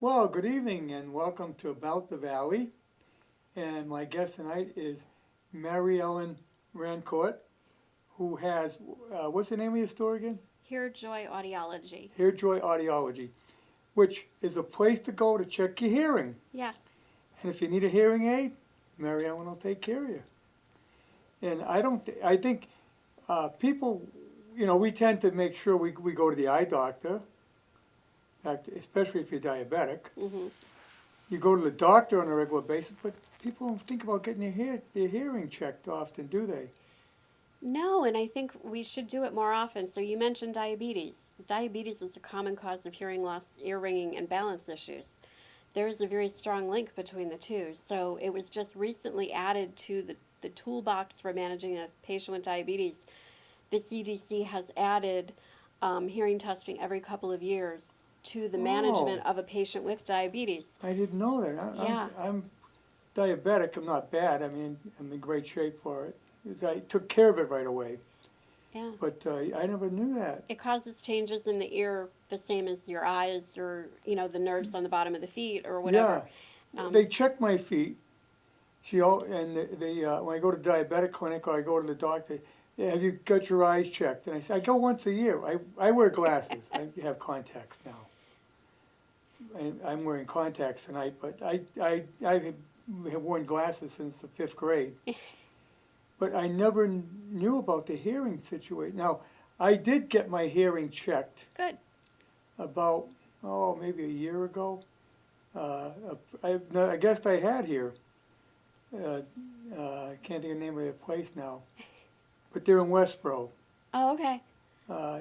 Well, good evening and welcome to About the Valley. And my guest tonight is Mary Ellen Rancourt, who has, what's the name of your store again? Hear Joy Audiology. Hear Joy Audiology, which is a place to go to check your hearing. Yes. And if you need a hearing aid, Mary Ellen will take care of you. And I think people, we tend to make sure we go to the eye doctor, especially if you're diabetic. Mm-hmm. You go to the doctor on a regular basis, but people don't think about getting their hearing checked often, do they? No, and I think we should do it more often. So you mentioned diabetes. Diabetes is a common cause of hearing loss, ear ringing, and balance issues. There is a very strong link between the two. So it was just recently added to the toolbox for managing a patient with diabetes. The CDC has added hearing testing every couple of years to the management of a patient with diabetes. I didn't know that. I'm diabetic. I'm not bad. I mean, I'm in great shape for it. I took care of it right away. Yeah. But I never knew that. It causes changes in the ear, the same as your eyes or, the nerves on the bottom of the feet or whatever. Yeah. They check my feet. And when I go to the diabetic clinic or I go to the doctor, have you got your eyes checked? And I say, I go once a year. I wear glasses. I have contacts now. And I'm wearing contacts tonight, but I have worn glasses since the 5th grade. But I never knew about the hearing situation. Now, I did get my hearing checked. Good. About, maybe a year ago. I guess I had here. I can't think of the name of their place now. But they're in Westboro. Oh, okay.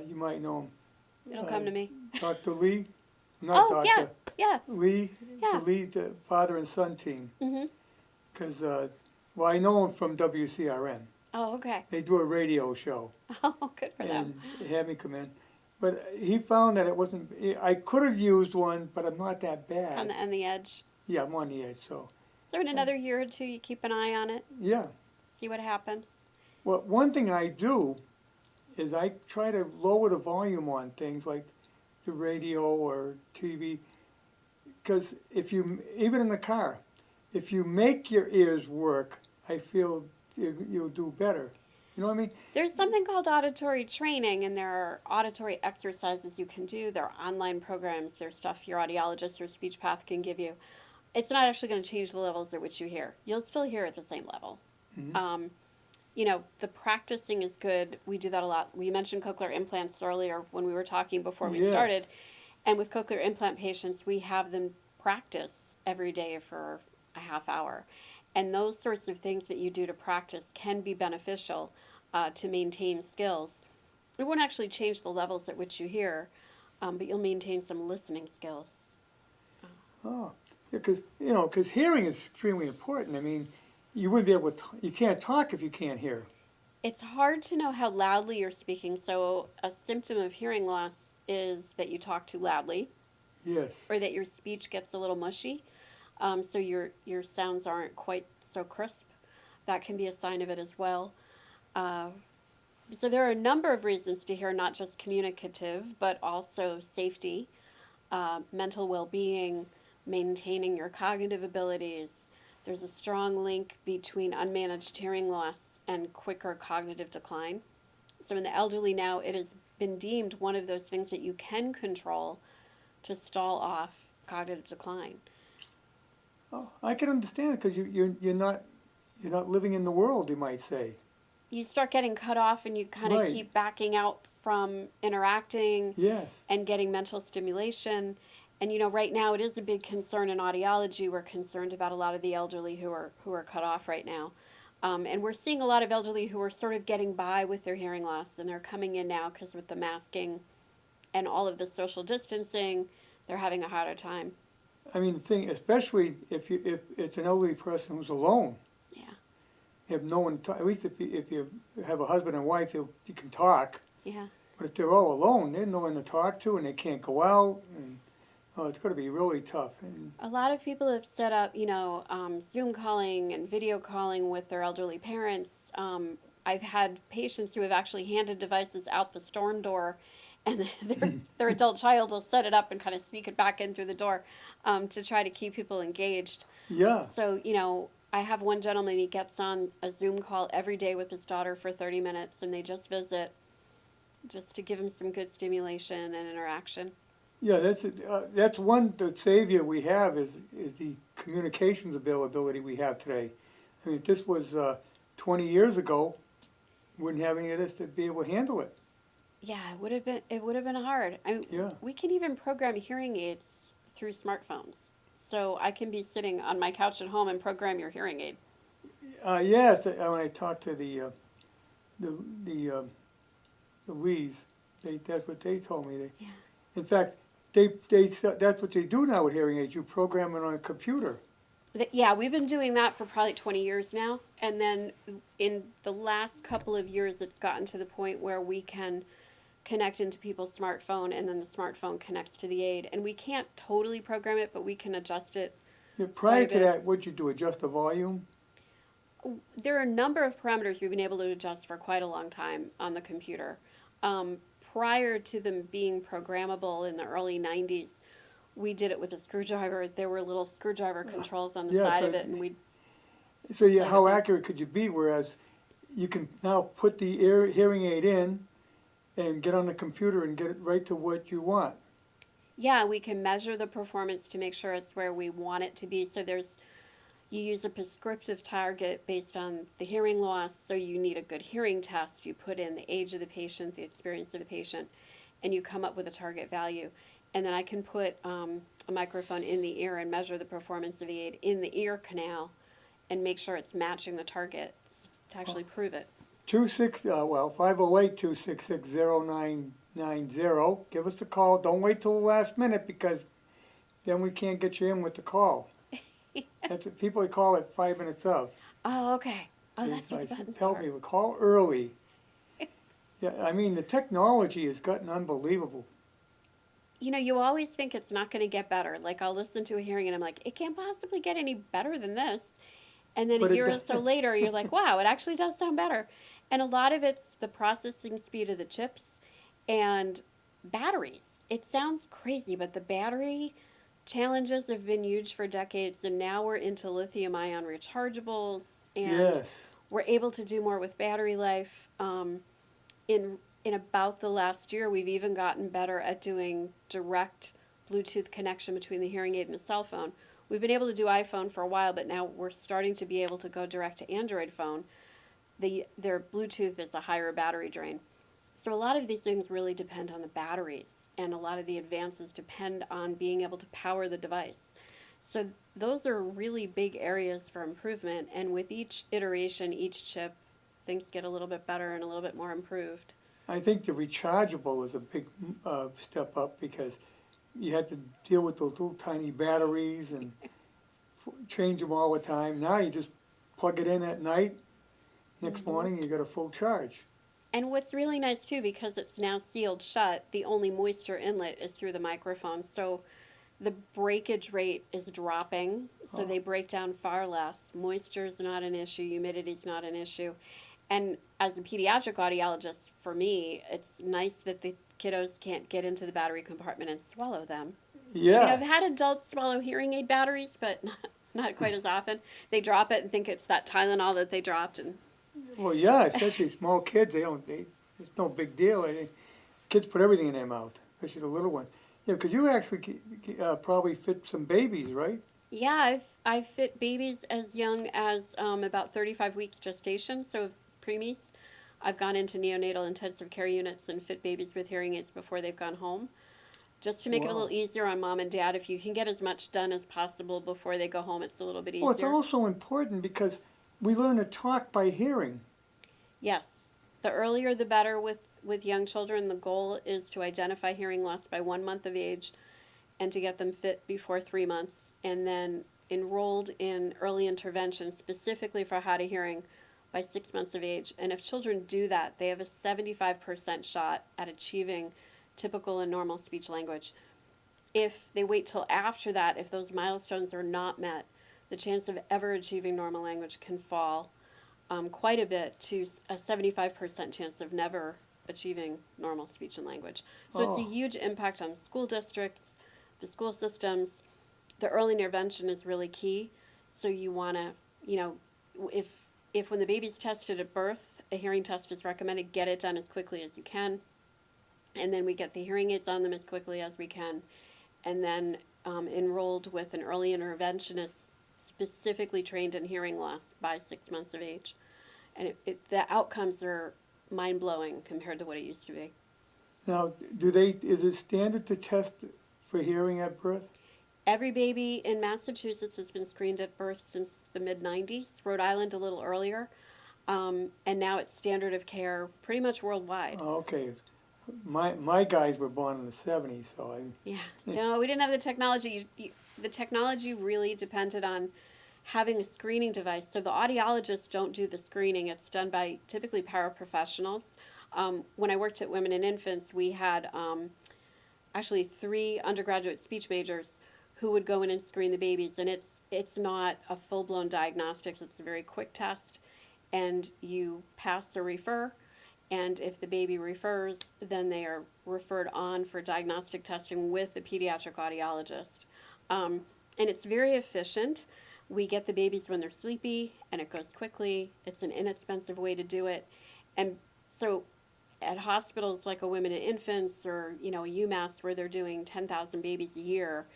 You might know them. It'll come to me. Dr. Lee? Not Oh, Dr. yeah. Lee, Yeah. the father and son team. Mm-hmm. Because, I know him from WCRN. Oh, okay. They do a radio show. Oh, good for them. And they had me come in. But he found that it wasn't, I could have used one, but I'm not that bad. On the edge. Yeah, I'm on the edge, so. So in another year or two, you keep an eye on it, Yeah. see what happens. Well, one thing I do is I try to lower the volume on things like the radio or TV. Because even in the car, if you make your ears work, I feel you'll do better. You know what I mean? There's something called auditory training, and there are auditory exercises you can do. There are online programs. There's stuff your audiologist or speech path can give you. It's not actually going to change the levels at which you hear. You'll still hear at the same level. Mm-hmm. The practicing is good. We do that a lot. We mentioned cochlear implants earlier when we were talking before we Yes. started. And with cochlear implant patients, we have them practice every day for a half hour. And those sorts of things that you do to practice can be beneficial to maintain skills. It won't actually change the levels at which you hear, but you'll maintain some listening skills. Oh, because hearing is extremely important. I mean, you wouldn't be able to. You can't talk if you can't hear. It's hard to know how loudly you're speaking. So a symptom of hearing loss is that you talk too loudly. Yes. Or that your speech gets a little mushy. So your sounds aren't quite so crisp. That can be a sign of it as well. So there are a number of reasons to hear, not just communicative, but also safety, mental well-being, maintaining your cognitive abilities. There's a strong link between unmanaged hearing loss and quicker cognitive decline. So in the elderly now, it has been deemed one of those things that you can control to stall off cognitive decline. Oh, I can understand it because you're not living in the world, you might say. You start getting cut off and you kind of Right. keep backing out from interacting Yes. and getting mental stimulation. And right now it is a big concern in audiology. We're concerned about a lot of the elderly who are cut off right now. And we're seeing a lot of elderly who are sort of getting by with their hearing loss, and they're coming in now because with the masking and all of the social distancing, they're having a harder time. I mean, especially if it's an elderly person who's alone. Yeah. You have no one. At least if you have a husband and wife, you can talk. Yeah. But if they're all alone, there's no one to talk to, and they can't go out. And it's going to be really tough. And A lot of people have set up, Zoom calling and video calling with their elderly parents. I've had patients who have actually handed devices out the storm door and their adult child will set it up and kind of sneak it back in through the door to try to keep people engaged. Yeah, So, I have one gentleman, he gets on a Zoom call every day with his daughter for 30 minutes, and they just visit just to give him some good stimulation and interaction. yeah, that's one, the savior we have is the communications availability we have today. I mean, if this was 20 years ago, wouldn't have any of this to be able to handle it. Yeah, it would have been hard. Yeah. We can even program hearing aids through smartphones. So I can be sitting on my couch at home and program your hearing aid. Yes, when I talked to the Wees, that's what they told me. Yeah. In fact, that's what they do now with hearing aids. You program it on a computer. Yeah, we've been doing that for probably 20 years now. And then in the last couple of years, it's gotten to the point where we can connect into people's smartphone, and then the smartphone connects to the aid. And we can't totally program it, but we can adjust it. Yeah, prior Quite a to bit. that, what'd you do, adjust the volume? There are a number of parameters we've been able to adjust for quite a long time on the computer. Prior to them being programmable in the early 90s, we did it with a screwdriver. There were little screwdriver controls on the Yeah, side so of it, and we'd So play how with it. accurate could you be, whereas you can now put the hearing aid in and get on the computer and get it right to what you want? Yeah, we can measure the performance to make sure it's where we want it to be. So you use a prescriptive target based on the hearing loss. So you need a good hearing test. You put in the age of the patient, the experience of the patient, and you come up with a target value. And then I can put a microphone in the ear and measure the performance of the aid in the ear canal and make sure it's matching the target to actually prove it. 508-266-0990. Give us a call. Don't wait till the last minute, because then we can't get you in with the call. That's what people call it 5 minutes of. Oh, okay. Oh, that's I what the buttons tell are. people, call early. Yeah, I mean, the technology has gotten unbelievable. You always think it's not going to get better. Like, I'll listen to a hearing and I'm like, it can't possibly get any better than this. And then But a it year or does. so later, you're like, wow, it actually does sound better. And a lot of it's the processing speed of the chips and batteries. It sounds crazy, but the battery challenges have been huge for decades. And now we're into lithium ion rechargeables. And Yes. we're able to do more with battery life. In about the last year, we've even gotten better at doing direct Bluetooth connection between the hearing aid and the cell phone. We've been able to do iPhone for a while, but now we're starting to be able to go direct to Android phone. Their Bluetooth is a higher battery drain. So a lot of these things really depend on the batteries, and a lot of the advances depend on being able to power the device. So those are really big areas for improvement, and with each iteration, each chip, things get a little bit better and a little bit more improved. I think the rechargeable is a big step up, because you had to deal with those little tiny batteries and change them all the time. Now you just plug it in at night, next morning you got a full charge. And what's really nice too, because it's now sealed shut, the only moisture inlet is through the microphone. So the breakage rate is dropping, so they break down far less. Moisture is not an issue, humidity is not an issue. And as a pediatric audiologist, for me, it's nice that the kiddos can't get into the battery compartment and swallow them. Yeah. I've had adults swallow hearing aid batteries, but not quite as often. They drop it and think it's that Tylenol that they dropped. And Well, yeah, especially small kids, it's no big deal. Kids put everything in their mouth, especially the little ones. Yeah, because you actually probably fit some babies, right? yeah, I've fit babies as young as about 35 weeks gestation, so preemies. I've gone into neonatal intensive care units and fit babies with hearing aids before they've gone home, just to make it a Wow. little easier on mom and dad. If you can get as much done as possible before they go home, it's a little bit easier. Well, it's also important because we learn to talk by hearing. Yes, the earlier the better with young children. The goal is to identify hearing loss by 1 month of age and to get them fit before 3 months, and then enrolled in early intervention specifically for hard of hearing by 6 months of age. And if children do that, they have a 75% shot at achieving typical and normal speech language. If they wait till after that, if those milestones are not met, the chance of ever achieving normal language can fall quite a bit to a 75% chance of never achieving normal speech and language. So it's a Oh. huge impact on school districts, the school systems. The early intervention is really key. So you want to, you know, if when the baby's tested at birth, a hearing test is recommended, get it done as quickly as you can. And then we get the hearing aids on them as quickly as we can. And then enrolled with an early interventionist specifically trained in hearing loss by 6 months of age. And the outcomes are mind-blowing compared to what it used to be. Now, is it standard to test for hearing at birth? Every baby in Massachusetts has been screened at birth since the mid-90s, Rhode Island a little earlier, and now it's standard of care pretty much worldwide. Oh, okay. My guys were born in the 70s, so Yeah, no, we didn't have the technology. The technology really depended on having a screening device. So the audiologists don't do the screening. It's done by typically paraprofessionals. When I worked at Women and Infants, we had actually 3 undergraduate speech majors who would go in and screen the babies. And it's not a full-blown diagnostics. It's a very quick test. And you pass or refer. And if the baby refers, then they are referred on for diagnostic testing with the pediatric audiologist. And it's very efficient. We get the babies when they're sleepy, and it goes quickly. It's an inexpensive way to do it. And so at hospitals like a Women and Infants or, you know, a UMass where they're doing 10,000 babies a year,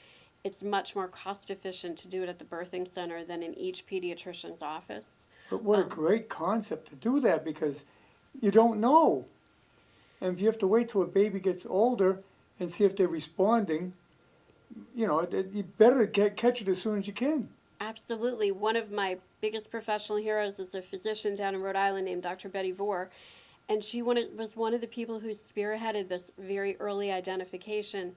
it's much more cost efficient to do it at the birthing center than in each pediatrician's office. but what a great concept to do that, because you don't know. And if you have to wait till a baby gets older and see if they're responding, you know, you better catch it as soon as you can. Absolutely. One of my biggest professional heroes is a physician down in Rhode Island named Dr. Betty Vore, and she was one of the people who spearheaded this very early identification,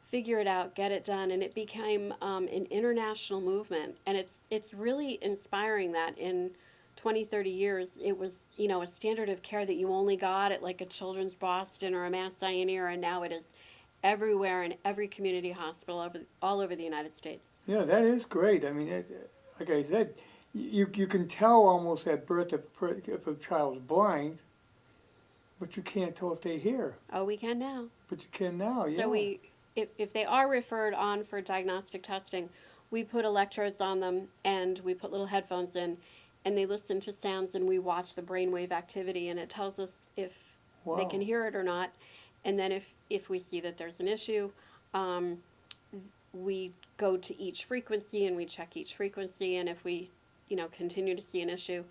figure it out, get it done, and it became an international movement. And it's really inspiring that in 20, 30 years, it was, you know, a standard of care that you only got at like a Children's Boston or a Mass Sciennier, and now it is everywhere in every community hospital all over the United States. Yeah, that is great. I mean, like I said, you can tell almost at birth if a child's blind, but you can't tell if they hear. Oh, we can now. But you can now, yeah. So if they are referred on for diagnostic testing, we put electrodes on them and we put little headphones in, and they listen to sounds, and we watch the brainwave activity, and it tells us if they can hear it or not. And then if we see that there's an issue, we go to each frequency and we check each frequency. And if we, you know, continue to see an issue,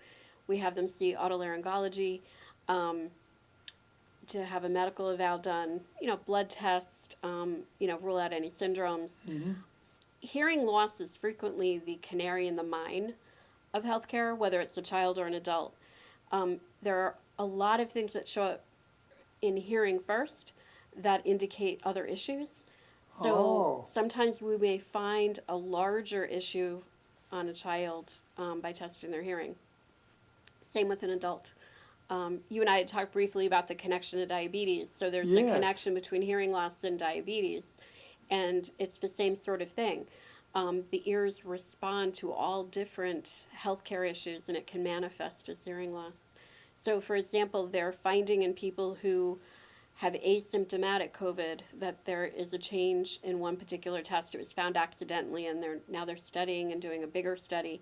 we have them see otolaryngology, to have a medical eval done, you know, blood test, you know, rule out any syndromes. Mm-hmm. Hearing loss is frequently the canary in the mine of healthcare, whether it's a child or an adult. There are a lot of things that show up in hearing first that indicate other issues. So sometimes we may find a larger issue on a child by testing their hearing. Same with an adult. You and I had talked briefly about the connection to diabetes. So there's a connection between hearing loss and diabetes, and it's the same sort of thing. The ears respond to all different healthcare issues, and it can manifest as hearing loss. So, for example, they're finding in people who have asymptomatic COVID that there is a change in one particular test. It was found accidentally, and now they're studying and doing a bigger study.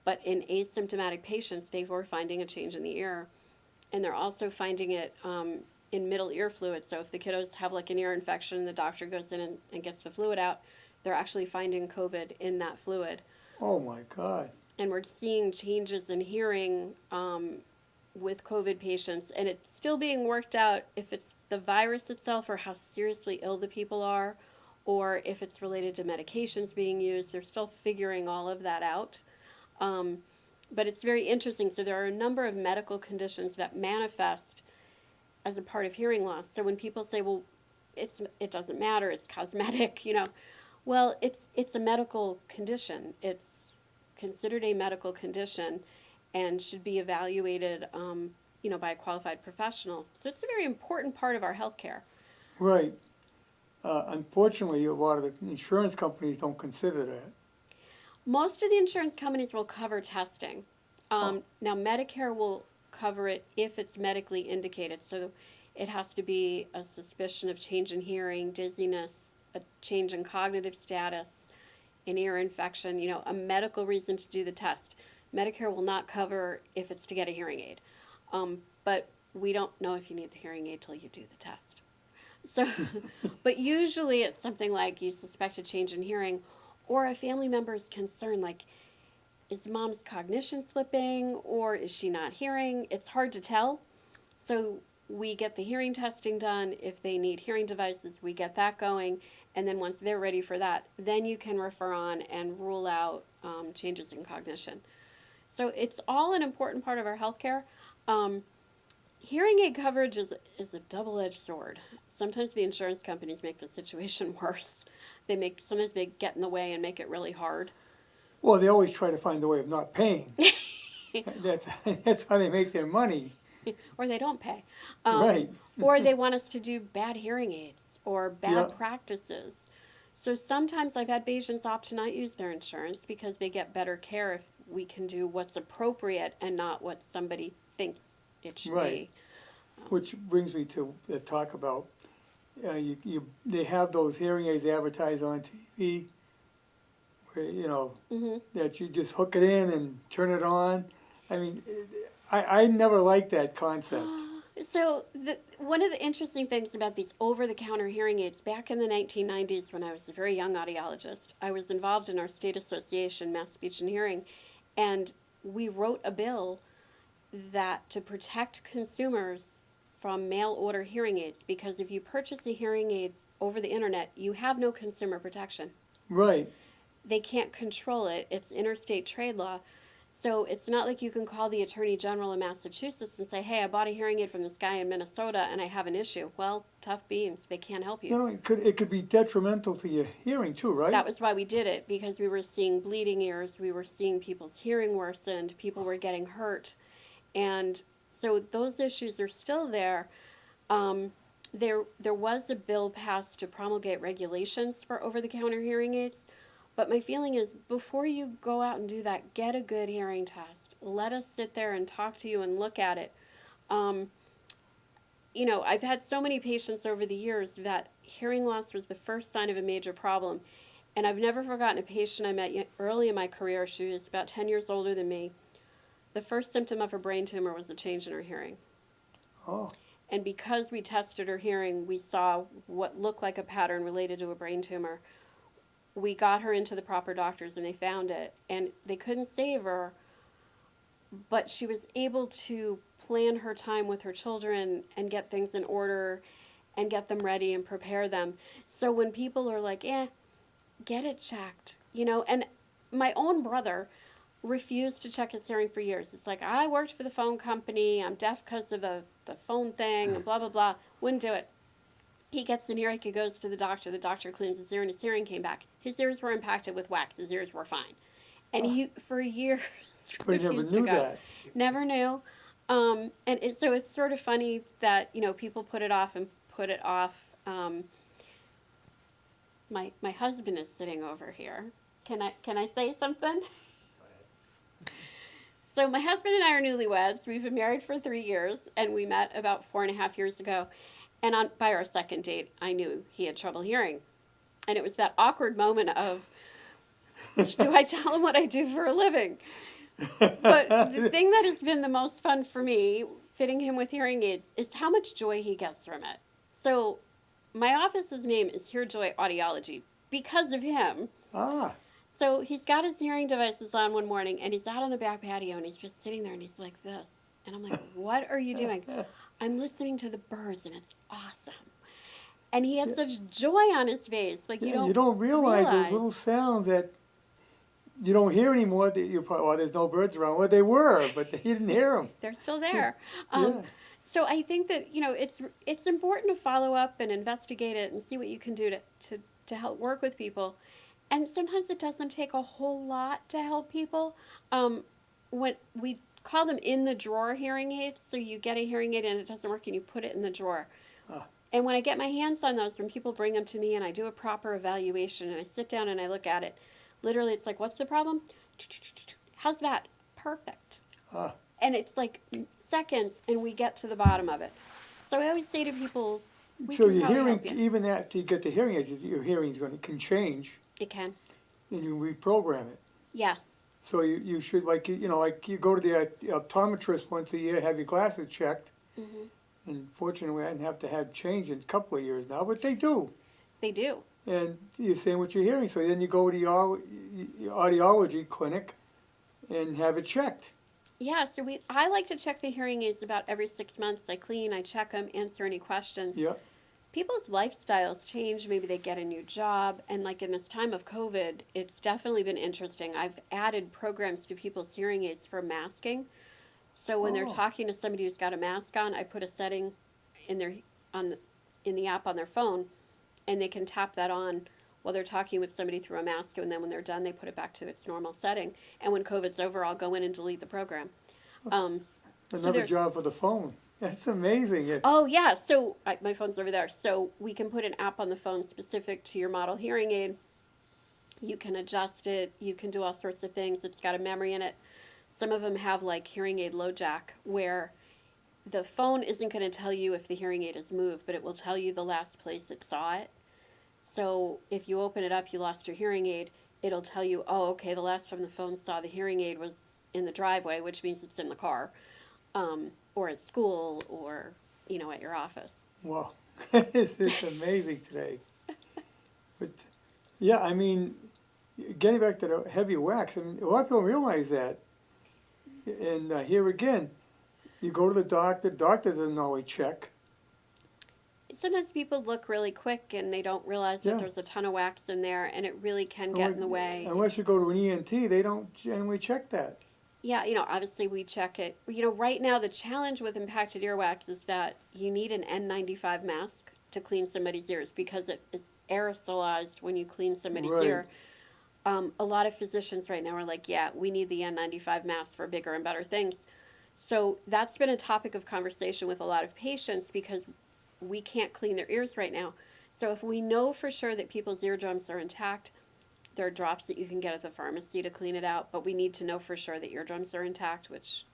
But in asymptomatic patients, they were finding a change in the ear. And they're also finding it in middle ear fluid. So if the kiddos have like an ear infection and the doctor goes in and gets the fluid out, they're actually finding COVID in that fluid. Oh my God. And we're seeing changes in hearing with COVID patients. And it's still being worked out if it's the virus itself or how seriously ill the people are, or if it's related to medications being used. They're still figuring all of that out. But it's very interesting. So there are a number of medical conditions that manifest as a part of hearing loss. So when people say, well, it doesn't matter, it's cosmetic, you know, well, it's a medical condition. It's considered a medical condition and should be evaluated, you know, by a qualified professional. So it's a very important part of our healthcare. Right. Unfortunately, a lot of the insurance companies don't consider that. Most of the insurance companies will cover testing. Now, Medicare will cover it if it's medically indicated. So it has to be a suspicion of change in hearing, dizziness, a change in cognitive status, an ear infection, a medical reason to do the test. Medicare will not cover if it's to get a hearing aid. But we don't know if you need the hearing aid till you do the test. So, but usually it's something like you suspect a change in hearing, or a family member is concerned, like, is mom's cognition slipping, or is she not hearing? It's hard to tell. So we get the hearing testing done. If they need hearing devices, we get that going. And then once they're ready for that, then you can refer on and rule out changes in cognition. So it's all an important part of our healthcare. Hearing aid coverage is a double-edged sword. Sometimes the insurance companies make the situation worse. Sometimes they get in the way and make it really hard. Well, they always try to find a way of not paying. That's how they make their money. Or they don't pay. Right. Or they want us to do bad hearing aids or bad Yep. practices. So sometimes I've had patients opt to not use their insurance because they get better care if we can do what's appropriate and not what somebody thinks it should Right. Which brings me to talk about, they have those hearing aids advertised on TV, where, be. that you just hook it in and turn it on. I mean, I never liked that concept. So one of the interesting things about these over-the-counter hearing aids, back in the 1990s when I was a very young audiologist, I was involved in our state association, Mass Speech and Hearing, and we wrote a bill that to protect consumers from mail order hearing aids, because if you purchase a hearing aid over the internet, you have no consumer protection. Right. They can't control it. It's interstate trade law. So it's not like you can call the Attorney General in Massachusetts and say, hey, I bought a hearing aid from this guy in Minnesota and I have an issue. Well, tough beans. They can't help you. It could be detrimental to your hearing too, right? That was why we did it, because we were seeing bleeding ears. We were seeing people's hearing worsened. People were getting hurt. And so those issues are still there. There was a bill passed to promulgate regulations for over-the-counter hearing aids. But my feeling is, before you go out and do that, get a good hearing test. Let us sit there and talk to you and look at it. I've had so many patients over the years that hearing loss was the first sign of a major problem. And I've never forgotten a patient I met early in my career. She was about 10 years older than me. The first symptom of her brain tumor was a change in her hearing. Oh. And because we tested her hearing, we saw what looked like a pattern related to a brain tumor. We got her into the proper doctors and they found it, and they couldn't save her, but she was able to plan her time with her children and get things in order and get them ready and prepare them. So when people are like, get it checked, and my own brother refused to check his hearing for years. It's like, I worked for the phone company, I'm deaf because of the phone thing, and blah, blah, blah. Wouldn't do it. He gets an earache, he goes to the doctor cleans his ear, and his hearing came back. His ears were impacted with wax, his ears were fine. And he, for years, But he never refused to knew go. that. Never knew. So it's sort of funny that, people put it off and put it off. My husband is sitting over here. Can I say something? So my husband and I are newlyweds. We've been married for 3 years, and we met about 4.5 years ago. And by our second date, I knew he had trouble hearing. And it was that awkward moment of, do I tell him what I do for a living? But the thing that has been the most fun for me, fitting him with hearing aids, is how much joy he gets from it. So my office's name is Hear Joy Audiology because of him. Ah. So he's got his hearing devices on one morning, and he's out on the back patio, and he's just sitting there, and he's like this. And I'm like, what are you doing? I'm listening to the birds, and it's awesome. And he had such joy on his face. Like, you don't realize those little sounds that you don't hear anymore. That you probably, well, there's no birds around. Well, they were, but you didn't hear them. They're still there. Yeah. So I think that, it's important to follow up and investigate it and see what you can do to help work with people. And sometimes it doesn't take a whole lot to help people. When we call them in the drawer hearing aids, so you get a hearing aid and it doesn't work and you put it in the drawer. And when I get my hands on those, when people bring them to me and I do a proper evaluation and I sit down and I look at it, literally it's like, what's the problem? How's that? Perfect. And it's like seconds and we get to the bottom of it. So I always say to people, we So can your probably hearing, help you. even after you get the hearing aids, your hearing's can change, It can. and you reprogram it. Yes. So you should, like, like you go to the optometrist once a year, have your glasses checked. Hmm. And fortunately, I didn't have to have change in a couple of years now, but they do. They do. And you're saying what you're hearing, so then you go to your audiology clinic and have it checked. Yeah, so I like to check the hearing aids about every 6 months. I clean, I check them, answer any questions. Yeah. People's lifestyles change. Maybe they get a new job. And like in this time of COVID, it's definitely been interesting. I've added programs to people's hearing aids for masking. So when they're Oh. talking to somebody who's got a mask on, I put a setting in in the app on their phone, and they can tap that on while they're talking with somebody through a mask, and then when they're done, they put it back to its normal setting. And when COVID's over, I'll go in and delete the program. So Another there- job for the phone. That's amazing. Oh yeah, so my phone's over there. So we can put an app on the phone specific to your model hearing aid. You can adjust it. You can do all sorts of things. It's got a memory in it. Some of them have like hearing aid low jack, where the phone isn't going to tell you if the hearing aid is moved, but it will tell you the last place it saw it. So if you open it up, you lost your hearing aid, it'll tell you, oh, okay, the last time the phone saw the hearing aid was in the driveway, which means it's in the car, or at school, or, at your office. Wow. This is amazing today. But, yeah, I mean, getting back to the heavy wax, I mean, a lot of people don't realize that. And here again, you go to the doctor doesn't always check. Sometimes people look really quick and they don't realize Yeah. that there's a ton of wax in there, and it really can get in the way. Unless you go to an ENT, they don't generally check that. Yeah, obviously we check it. Right now the challenge with impacted earwax is that you need an N95 mask to clean somebody's ears because it is aerosolized when you clean somebody's Right. ear. A lot of physicians right now are like, yeah, we need the N95 mask for bigger and better things. So that's been a topic of conversation with a lot of patients because we can't clean their ears right now. So if we know for sure that people's eardrums are intact, there are drops that you can get at the pharmacy to clean it out, but we need to know for sure that eardrums are intact, which,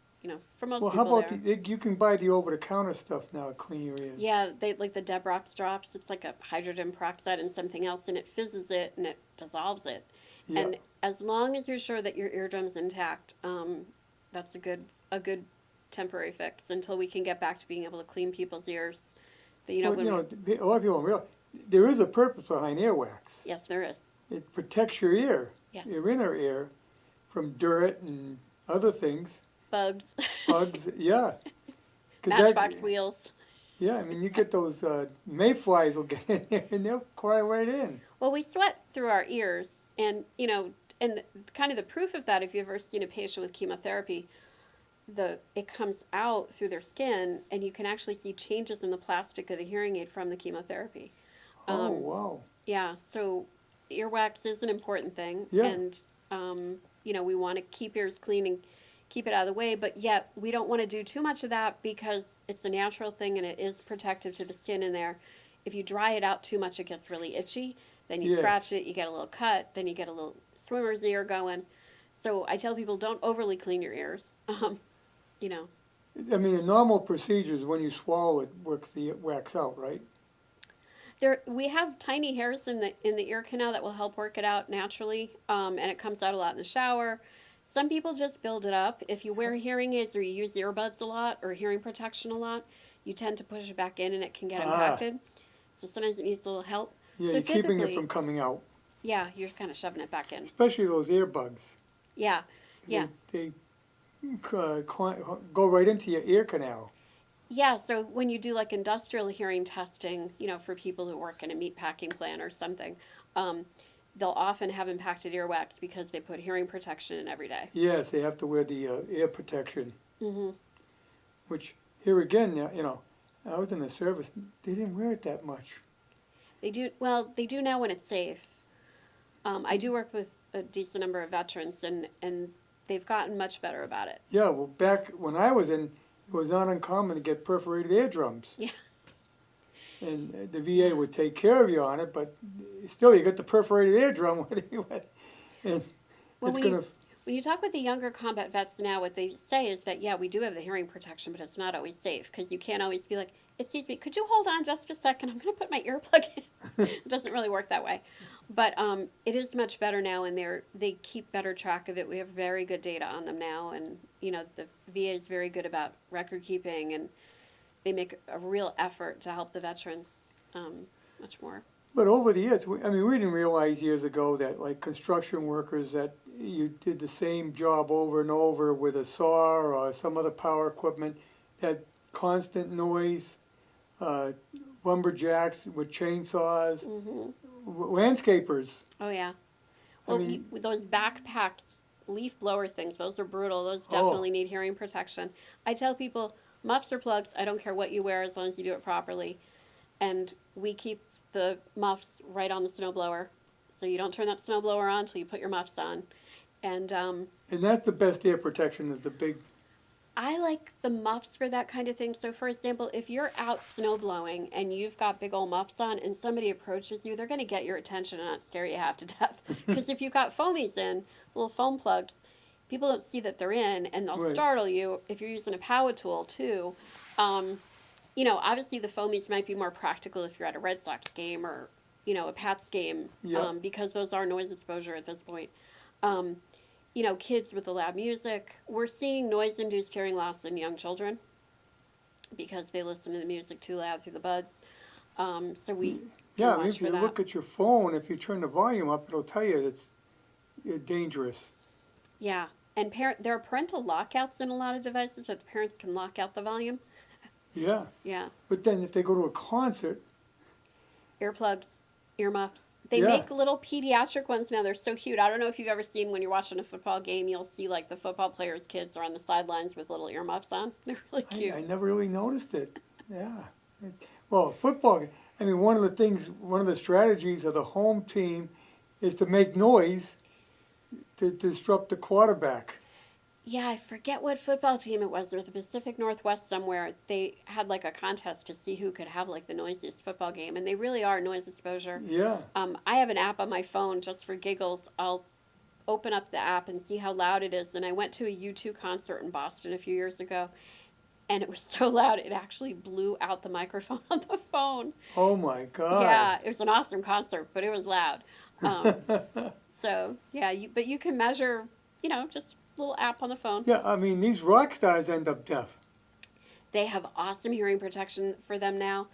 for most Well, how people about you can buy the over-the-counter stuff now to clean your ears. Yeah, they like the Debrox drops. It's like a hydrogen peroxide and something else, and it fizzes it and it dissolves it. Yeah. And as long as you're sure that your eardrum's intact, that's a good temporary fix until we can get back to being able to clean people's ears. But, Well, a lot of people don't realize there is a purpose behind earwax. yes, there is. It protects your ear, Yes. your inner ear, from dirt and other things, Bugs, bugs. Yeah. 'Cause matchbox wheels. Yeah, I mean, you get those mayflies will get in there and they'll crawl right in. Well, we sweat through our ears, and and kind of the proof of that, if you've ever seen a patient with chemotherapy, it comes out through their skin, and you can actually see changes in the plastic of the hearing aid from the chemotherapy. Oh, wow. Yeah, so earwax is an important thing, Yeah. and we want to keep ears clean and keep it out of the way, but yet we don't want to do too much of that because it's a natural thing and it is protective to the skin in there. If you dry it out too much, it gets really itchy. Then you Yes. scratch it, you get a little cut, then you get a little swimmer's ear going. So I tell people, don't overly clean your ears. I mean, the normal procedure is when you swallow it, works the wax out, right? We have tiny hairs in the ear canal that will help work it out naturally, and it comes out a lot in the shower. Some people just build it up. If you wear hearing aids or you use earbuds a lot or hearing protection a lot, you tend to push it back in and it can get impacted. So sometimes it needs a little help. Yeah, So you're keeping it typically- from coming out, Yeah, you're kind of shoving it back in. especially those earbuds. Yeah, yeah. They go right into your ear canal. Yeah, so when you do like industrial hearing testing, for people who work in a meat packing plant or something, they'll often have impacted earwax because they put hearing protection in every day. Yes, they have to wear the ear protection. Mm-hmm. Which, here again, I was in the service, they didn't wear it that much. They do now when it's safe. I do work with a decent number of veterans, and they've gotten much better about it. Yeah, well, back when I was in, it was not uncommon to get perforated eardrums. Yeah. And the VA would take care of you on it, but still, you get the perforated eardrum. And Well, it's when gonna. when you talk with the younger combat vets now, what they say is that, yeah, we do have the hearing protection, but it's not always safe because you can't always be like, excuse me, could you hold on just a second? I'm going to put my earplug in. It doesn't really work that way. But it is much better now, and they keep better track of it. We have very good data on them now, and, you know, the VA is very good about record keeping, and they make a real effort to help the veterans much more. But over the years, we didn't realize years ago that like construction workers that you did the same job over and over with a saw or some other power equipment, that constant noise, lumberjacks with chainsaws, landscapers. Oh, yeah. Well, those backpacked leaf blower things, those are brutal. Those definitely need hearing protection. I tell people, muffs or plugs, I don't care what you wear as long as you do it properly. And we keep the muffs right on the snowblower. So you don't turn that snowblower on until you put your muffs on. And that's the best ear protection, is the big... I like the muffs for that kind of thing. So, for example, if you're out snow blowing and you've got big old muffs on and somebody approaches you, they're going to get your attention and not scare you half to death. Because if you've got foamies in, little foam plugs, people don't see that they're in, and they'll startle you. If you're using a power tool, too, you know, obviously the foamies might be more practical if you're at a Red Sox game or, you know, a Pats game, because those are noise exposure at this point. You know, kids with the loud music. We're seeing noise-induced hearing loss in young children because they listen to the music too loud through the buds. So we Yeah, I mean, if you look at your phone, if you turn the volume up, it'll tell you it's dangerous. Yeah, and there are parental lockouts in a lot of devices that the parents can lock out the volume. Yeah. Yeah. But then if they go to a concert... Earplugs, earmuffs. They make little pediatric ones now. They're so cute. I don't know if you've ever seen, when you're watching a football game, you'll see like the football players' kids are on the sidelines with little earmuffs on. They're really cute. I never really noticed it. Yeah. Well, football, I mean, one of the strategies of the home team is to make noise to disrupt the quarterback. Yeah, I forget what football team it was. Or the Pacific Northwest somewhere. They had like a contest to see who could have like the noisiest football game, and they really are noise exposure. Yeah. I have an app on my phone just for giggles. I'll open up the app and see how loud it is. And I went to a U2 concert in Boston a few years ago, and it was so loud it actually blew out the microphone on the phone. Oh my God. Yeah, it was an awesome concert, but it was loud. So yeah, but you can measure, you know, just little app on the phone. Yeah, I mean, these rock stars end up deaf. They have awesome hearing protection for them now.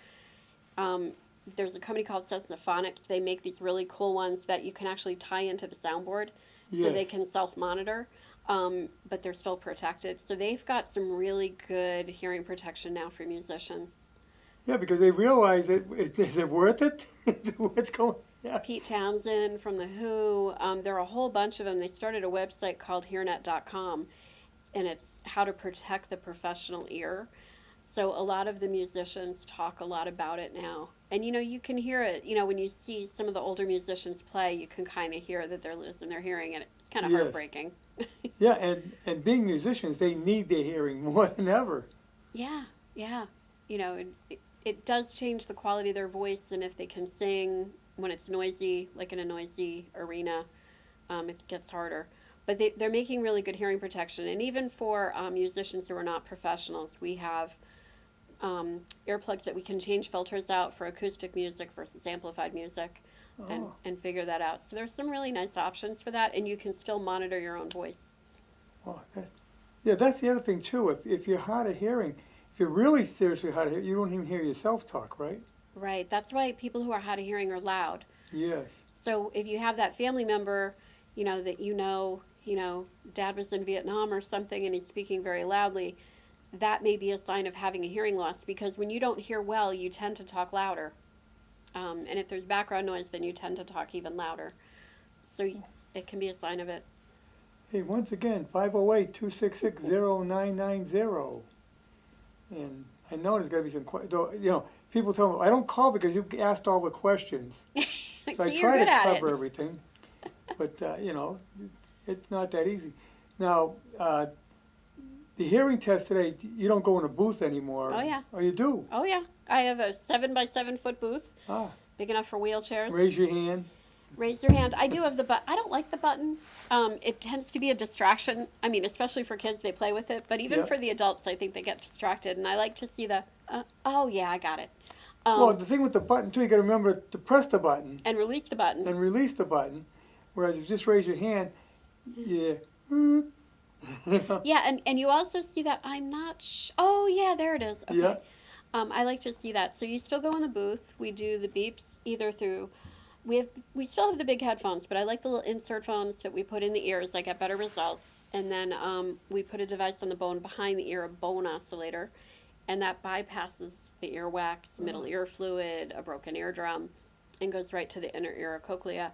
There's a company called Sensophonics. They make these really cool ones that you can actually tie into the soundboard, so they can self-monitor, but they're still protected. So they've got some really good hearing protection now for musicians. Yeah, because they realize is it worth it? What's going on? Yeah. Pete Townsend from The Who. There are a whole bunch of them. They started a website called hearnet.com, and it's how to protect the professional ear. So a lot of the musicians talk a lot about it now. And, you know, you can hear it. You know, when you see some of the older musicians play, you can kind of hear that they're losing their hearing, and it's kind of heartbreaking. Yeah, and being musicians, they need their hearing more than ever. Yeah. You know, it does change the quality of their voice, and if they can sing when it's noisy, like in a noisy arena, it gets harder. But they're making really good hearing protection. And even for musicians who are not professionals, we have earplugs that we can change filters out for acoustic music versus amplified music, and figure that out. So there's some really nice options for that, and you can still monitor your own voice. Oh, that's the other thing, too. If you're hard of hearing, if you're really seriously hard of hearing, you don't even hear yourself talk, right? Right. That's why people who are hard of hearing are loud. Yes. So if you have that family member, you know, that you know, dad was in Vietnam or something and he's speaking very loudly, that may be a sign of having a hearing loss, because when you don't hear well, you tend to talk louder. And if there's background noise, then you tend to talk even louder. So it can be a sign of it. Hey, once again, 508-266-0990. And I know there's got to be some, you know, people tell me, I don't call because you asked all the questions. So I try to cover everything. But, you know, it's not that easy. Now, the hearing test today, you don't go in a booth anymore. Oh, yeah. Oh, you do? Oh, yeah. I have a 7 by 7 foot booth, big enough for wheelchairs. Raise your hand. Raise your hand. I do have the button. I don't like the button. It tends to be a distraction. I mean, especially for kids, they play with it. But even Yeah. for the adults, I think they get distracted. And I like to see the, oh, yeah, I got it. Well, the thing with the button too, you got to remember to press the button And release the button. and release the button. Whereas if you just raise your hand, yeah. Yeah, and you also see that I'm not oh, yeah, there it is. Okay. Yeah. I like to see that. So you still go in the booth. We do the beeps either through, we still have the big headphones, but I like the little insert phones that we put in the ears. I get better results. And then we put a device on the bone behind the ear, a bone oscillator, and that bypasses the earwax, middle ear fluid, a broken eardrum, and goes right to the inner ear or cochlea.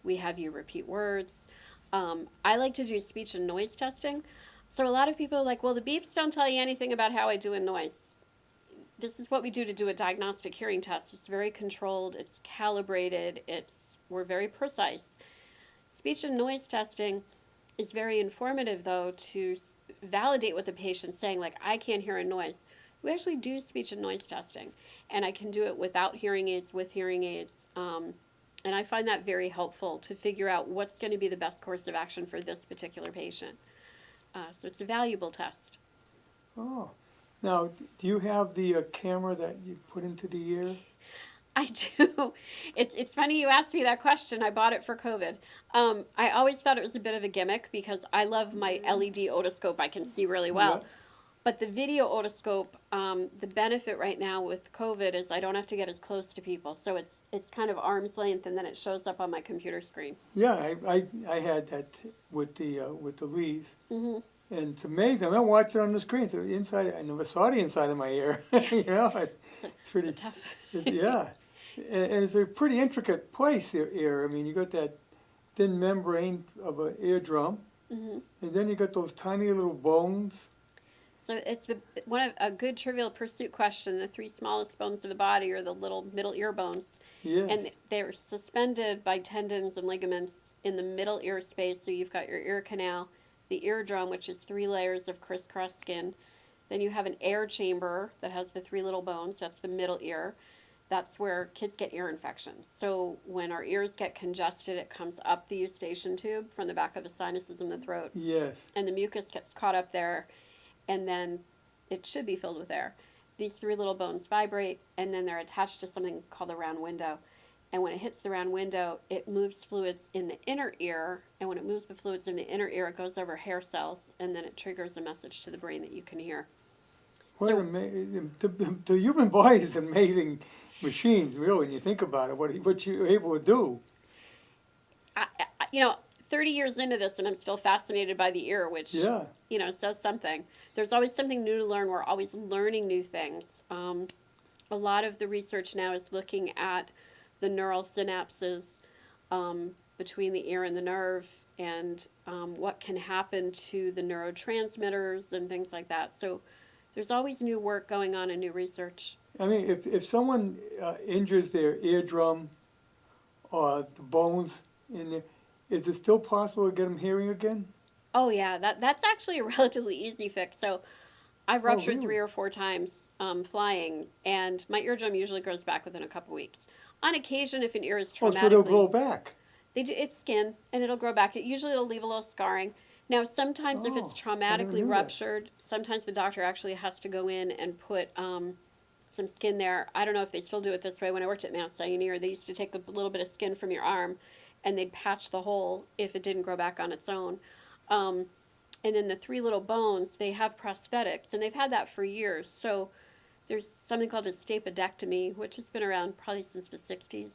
We have you repeat words. I like to do speech and noise testing. So a lot of people are like, well, the beeps don't tell you anything about how I do in noise. This is what we do to do a diagnostic hearing test. It's very controlled, it's calibrated, we're very precise. Speech and noise testing is very informative, though, to validate what the patient's saying, like, I can't hear a noise. We actually do speech and noise testing, and I can do it without hearing aids, with hearing aids. And I find that very helpful to figure out what's going to be the best course of action for this particular patient. So it's a valuable test. Oh. Now, do you have the camera that you put into the ear? I do. It's funny you asked me that question. I bought it for COVID. I always thought it was a bit of a gimmick because I love my LED otoscope. I can see really well. Yeah. But the video otoscope, the benefit right now with COVID is I don't have to get as close to people. So it's kind of arm's length, and then it shows up on my computer screen. Yeah, I had that with the Lees. Mm-hmm. And it's amazing. I'm watching it on the screen. So inside, I never saw the inside of my ear. You know, it's pretty It's a tough. yeah, and it's a pretty intricate place. Your ear. I mean, you got that thin membrane of an eardrum, Mm-hmm. and then you got those tiny little bones. So it's a good Trivial Pursuit question. The three smallest bones of the body are the little middle ear bones, Yes. and they're suspended by tendons and ligaments in the middle ear space. So you've got your ear canal, the eardrum, which is 3 layers of crisscross skin. Then you have an air chamber that has the 3 little bones. That's the middle ear. That's where kids get ear infections. So when our ears get congested, it comes up the eustachian tube from the back of the sinuses in the throat, Yes. and the mucus gets caught up there, and then it should be filled with air. These 3 little bones vibrate, and then they're attached to something called the round window. And when it hits the round window, it moves fluids in the inner ear, and when it moves the fluids in the inner ear, it goes over hair cells, and then it triggers a message to the brain that you can hear. What So- the human body is an amazing machine, really, when you think about it. What you're able to do. I 30 years into this, and I'm still fascinated by the ear, which, Yeah. says something. There's always something new to learn. We're always learning new things. A lot of the research now is looking at the neural synapses between the ear and the nerve, and what can happen to the neurotransmitters and things like that. So there's always new work going on and new research. I mean, if someone injures their eardrum or the bones in there, is it still possible to get them hearing again? Oh yeah, that's actually a relatively easy fix. So I've ruptured really? 3 or 4 times flying, and my eardrum usually grows back within a couple weeks. On occasion, if an ear is Oh, so they'll grow traumatically, back. it's skin, and it'll grow back. It'll leave a little scarring. Now, sometimes if it's Oh, I never traumatically knew that. ruptured, sometimes the doctor actually has to go in and put some skin there. I don't know if they still do it this way. When I worked at Mount Sinai, they used to take a little bit of skin from your arm, and they'd patch the hole if it didn't grow back on its own. And then the 3 little bones, they have prosthetics, and they've had that for years. So there's something called a stapedectomy, which has been around probably since the 60s.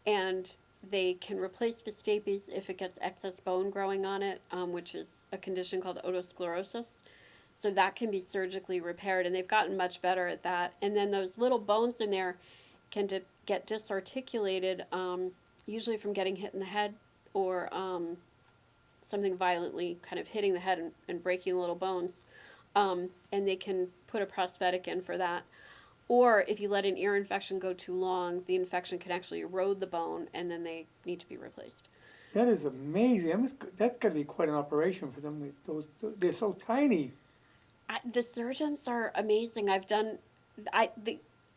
And they can replace the stapes if it gets excess bone growing on it, which is a condition called otosclerosis. So that can be surgically repaired, and they've gotten much better at that. And then those little bones in there can get disarticulated, usually from getting hit in the head or something violently kind of hitting the head and breaking the little bones. And they can put a prosthetic in for that. Or if you let an ear infection go too long, the infection can actually erode the bone, and then they need to be replaced. That is amazing. That's got to be quite an operation for them. They're so tiny. The surgeons are amazing.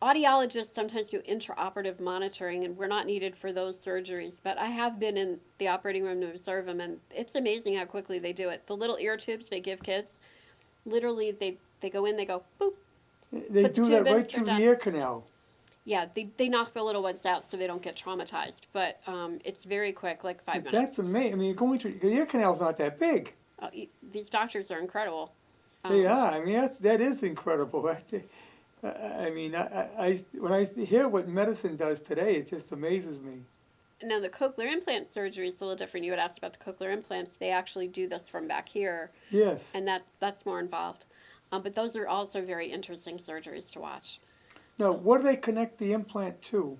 audiologists sometimes do intraoperative monitoring, and we're not needed for those surgeries, but I have been in the operating room to observe them, and it's amazing how quickly they do it. The little ear tubes they give kids, literally they go in, they go boop. They Put the do that tube in, right they're through the done. ear canal. Yeah, they knock the little ones out so they don't get traumatized, but it's very quick, like 5 minutes. That's amazing. I mean, you're going through, the ear canal's not that big. These doctors are incredible. They are. I mean, that is incredible. I mean, when I hear what medicine does today, it just amazes me. Now, the cochlear implant surgery is a little different. You had asked about the cochlear implants. They actually do this from back here, Yes. and that's more involved. But those are also very interesting surgeries to watch. Now, what do they connect the implant to?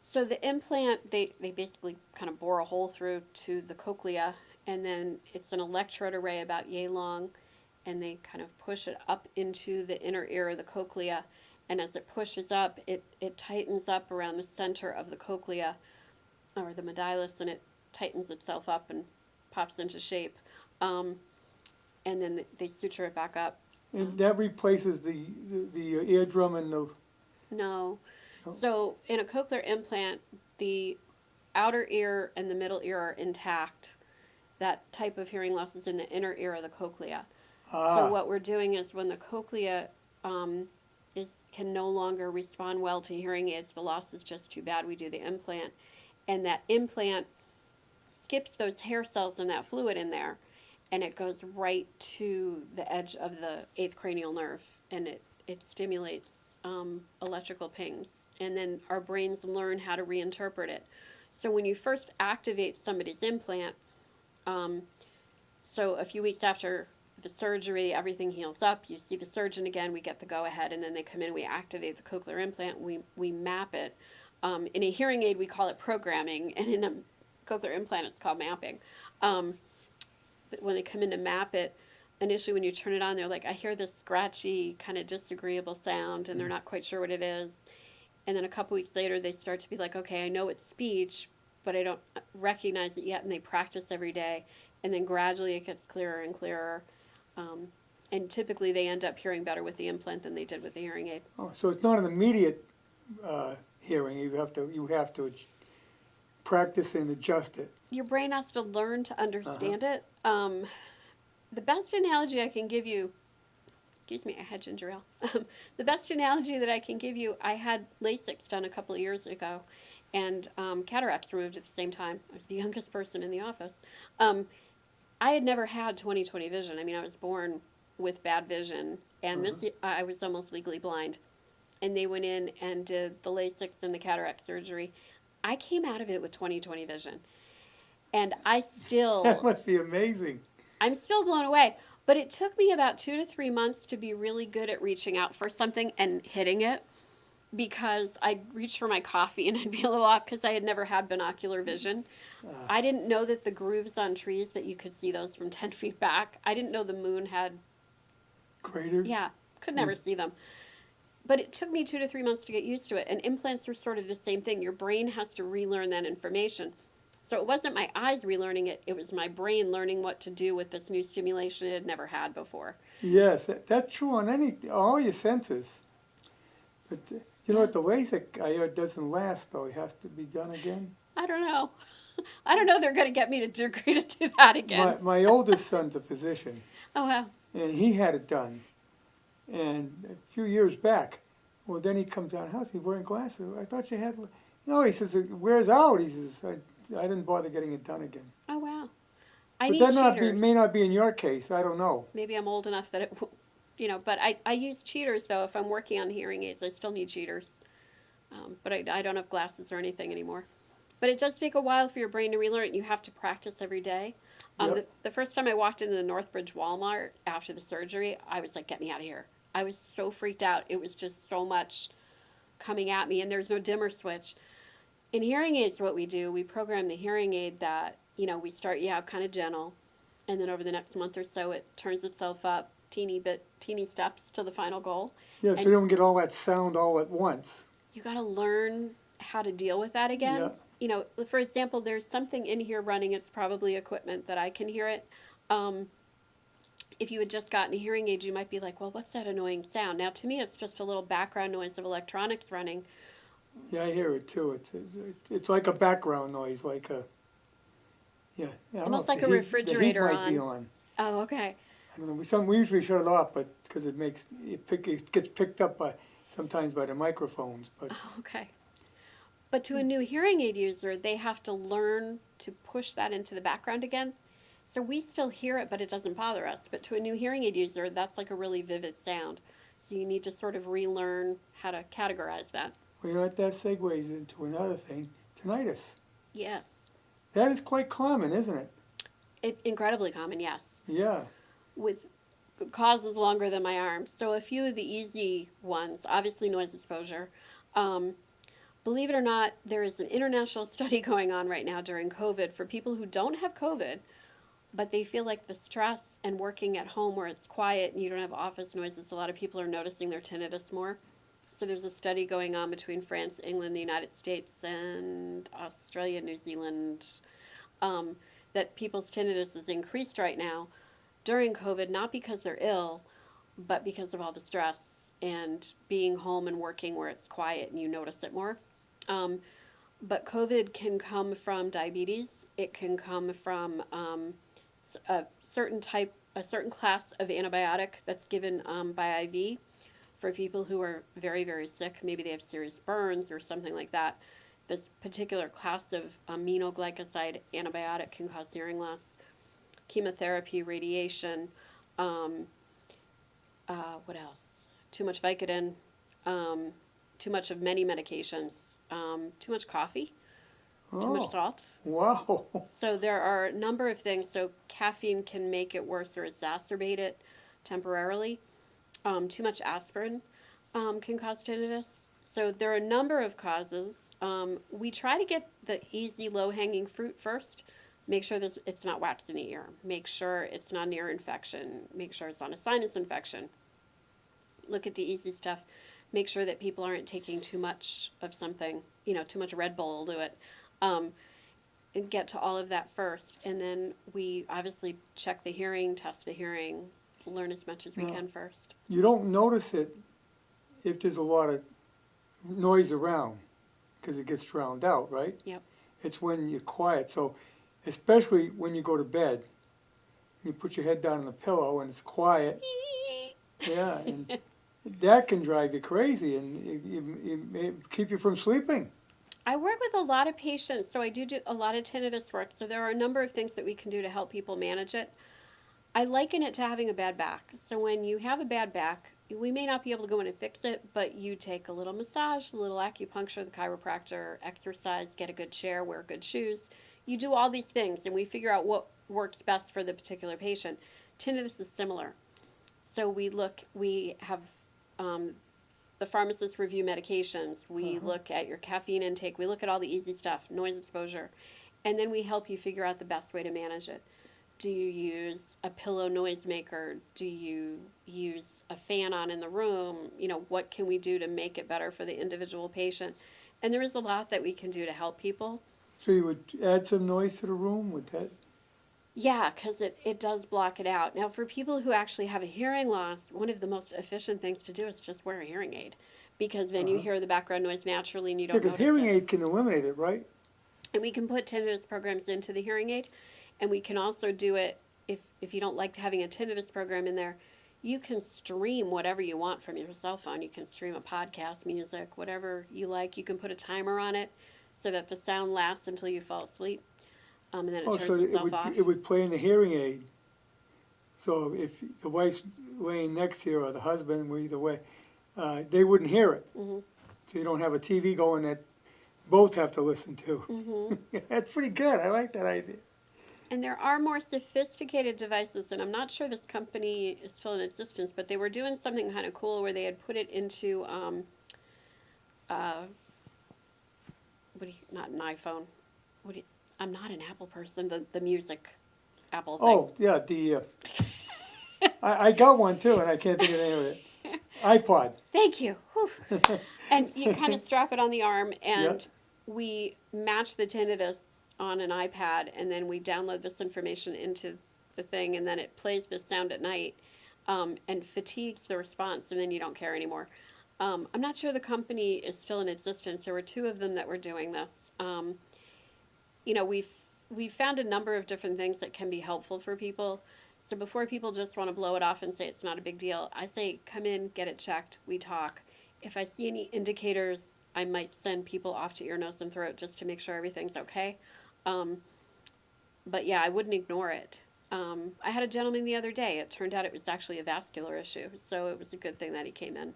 So the implant, they basically kind of bore a hole through to the cochlea, and then it's an electrode array about yay long, and they kind of push it up into the inner ear of the cochlea, and as it pushes up, it tightens up around the center of the cochlea, or the medulus, and it tightens itself up and pops into shape. And then they suture it back up. And that replaces the eardrum and the... No. Oh. So in a cochlear implant, the outer ear and the middle ear are intact. That type of hearing loss is in the inner ear of the cochlea. So what we're doing is when the cochlea can no longer respond well to hearing aids, the loss is just too bad, we do the implant. And that implant skips those hair cells and that fluid in there, and it goes right to the edge of the 8th cranial nerve, and it stimulates electrical pings. And then our brains learn how to reinterpret it. So when you first activate somebody's implant, so a few weeks after the surgery, everything heals up, you see the surgeon again, we get the go-ahead, and then they come in, we activate the cochlear implant, we map it. In a hearing aid, we call it programming, and in a cochlear implant, it's called mapping. But when they come in to map it, initially when you turn it on, they're like, I hear this scratchy, kind of disagreeable sound, and they're not quite sure what it is. And then a couple weeks later, they start to be like, okay, I know it's speech, but I don't recognize it yet, and they practice every day. And then gradually it gets clearer and clearer. And typically they end up hearing better with the implant than they did with the hearing aid. Oh, so it's not an immediate hearing. You have to practice and adjust it. Your brain has to learn to understand it. The best analogy I can give you, excuse me, I had ginger ale. The best analogy that I can give you, I had LASIK done a couple of years ago, and cataracts removed at the same time. I was the youngest person in the office. I had never had 20/20 vision. I mean, I was born with bad vision, and I was almost legally blind. And they went in and did the LASIK and the cataract surgery. I came out of it with 20/20 vision. And I still... That must be amazing. I'm still blown away. But it took me about 2 to 3 months to be really good at reaching out for something and hitting it, because I'd reach for my coffee and I'd be a little off because I had never had binocular vision. I didn't know that the grooves on trees, that you could see those from 10 feet back. I didn't know the moon had... Craters? Yeah, could never see them. But it took me 2 to 3 months to get used to it. And implants are sort of the same thing. Your brain has to relearn that information. So it wasn't my eyes relearning it. It was my brain learning what to do with this new stimulation it had never had before. Yes, that's true on all your senses. But you know what, the LASIK, I heard, doesn't last, though. It has to be done again. I don't know. I don't know they're going to get me to agree to do that again. My oldest son's a physician, Oh, wow. and he had it done. And a few years back, well, then he comes out of the house, he's wearing glasses. I thought you had... No, he says, it wears out. He says, I didn't bother getting it done again. Oh, wow. I But need that cheaters. may not be in your case. I don't know. Maybe I'm old enough that it, but I use cheaters, though. If I'm working on hearing aids, I still need cheaters. But I don't have glasses or anything anymore. But it does take a while for your brain to relearn it. You have to practice every day. Yep. The first time I walked into the Northbridge Walmart after the surgery, I was like, get me out of here. I was so freaked out. It was just so much coming at me, and there's no dimmer switch. In hearing aids, what we do, we program the hearing aid that, we start you out kind of gentle, and then over the next month or so, it turns itself up teeny steps to the final goal. Yes, we don't get all that sound all at once. You got to learn how to deal with that again. Yeah. For example, there's something in here running. It's probably equipment that I can hear it. if you had just gotten a hearing aid, you might be like, well, what's that annoying sound? Now, to me, it's just a little background noise of electronics running. Yeah, I hear it too. It's like a background noise, like a, yeah. I don't Almost know like if a refrigerator the heat might be on. Oh, okay. I don't know. We usually shut it off, but because it gets picked up sometimes by the microphones. But Oh, okay. But to a new hearing aid user, they have to learn to push that into the background again. So we still hear it, but it doesn't bother us. But to a new hearing aid user, that's like a really vivid sound. So you need to sort of relearn how to categorize that. well, you know what? That segues into another thing: tinnitus. Yes. That is quite common, isn't it? Incredibly common, yes. Yeah. With causes longer than my arm. So a few of the easy ones, obviously noise exposure. Believe it or not, there is an international study going on right now during COVID for people who don't have COVID, but they feel like the stress and working at home where it's quiet and you don't have office noises, a lot of people are noticing their tinnitus more. So there's a study going on between France, England, the United States, and Australia, New Zealand, that people's tinnitus is increased right now during COVID, not because they're ill, but because of all the stress and being home and working where it's quiet and you notice it more. But COVID can come from diabetes. It can come from a certain class of antibiotic that's given by IV for people who are very, very sick. Maybe they have serious burns or something like that. This particular class of aminoglycoside antibiotic can cause hearing loss. Chemotherapy, radiation, what else? Too much Vicodin, too much of many medications, too much coffee, too much salt. Wow. So there are a number of things. So caffeine can make it worse or exacerbate it temporarily. Too much aspirin can cause tinnitus. So there are a number of causes. We try to get the easy, low-hanging fruit first. Make sure it's not wax in the ear. Make sure it's not an ear infection. Make sure it's not a sinus infection. Look at the easy stuff. Make sure that people aren't taking too much of something. Too much Red Bull will do it. And get to all of that first. And then we obviously check the hearing, test the hearing, learn as much as we can first. You don't notice it if there's a lot of noise around because it gets drowned out, right? Yep. It's when you're quiet. So especially when you go to bed, you put your head down on the pillow and it's quiet. Yeah, and that can drive you crazy and it may keep you from sleeping. I work with a lot of patients, so I do a lot of tinnitus work. So there are a number of things that we can do to help people manage it. I liken it to having a bad back. So when you have a bad back, we may not be able to go in and fix it, but you take a little massage, a little acupuncture, the chiropractor, exercise, get a good chair, wear good shoes. You do all these things, and we figure out what works best for the particular patient. Tinnitus is similar. So we have the pharmacist review medications. We look at your caffeine intake. We look at all the easy stuff, noise exposure, and then we help you figure out the best way to manage it. Do you use a pillow noisemaker? Do you use a fan on in the room? What can we do to make it better for the individual patient? And there is a lot that we can do to help people. So you would add some noise to the room with that? Yeah, because it does block it out. Now, for people who actually have a hearing loss, one of the most efficient things to do is just wear a hearing aid, because then you hear the background noise naturally and you don't notice Because hearing it. aid can eliminate it, right? And we can put tinnitus programs into the hearing aid, and we can also do it if you don't like having a tinnitus program in there. You can stream whatever you want from your cell phone. You can stream a podcast, music, whatever you like. You can put a timer on it so that the sound lasts until you fall asleep. And then it turns itself off. It would play in the hearing aid. So if the wife's laying next to you or the husband, either way, they wouldn't hear it. Mm-hmm. So you don't have a TV going that both have to listen to. Mm-hmm. That's pretty good. I like that idea. And there are more sophisticated devices, and I'm not sure this company is still in existence, but they were doing something kind of cool where they had put it into, not an iPhone. I'm not an Apple person, the music Apple thing. Oh, yeah, I got one too, and I can't think of the name of it. iPod. Thank you. And you kind of strap it on the arm, and Yep. we match the tinnitus on an iPad, and then we download this information into the thing, and then it plays this sound at night, and fatigues the response, and then you don't care anymore. I'm not sure the company is still in existence. There were two of them that were doing this. You know, we've found a number of different things that can be helpful for people. So before people just want to blow it off and say it's not a big deal, I say come in, get it checked, we talk. If I see any indicators, I might send people off to ear, nose, and throat just to make sure everything's okay. But yeah, I wouldn't ignore it. I had a gentleman the other day. It turned out it was actually a vascular issue, so it was a good thing that he came in.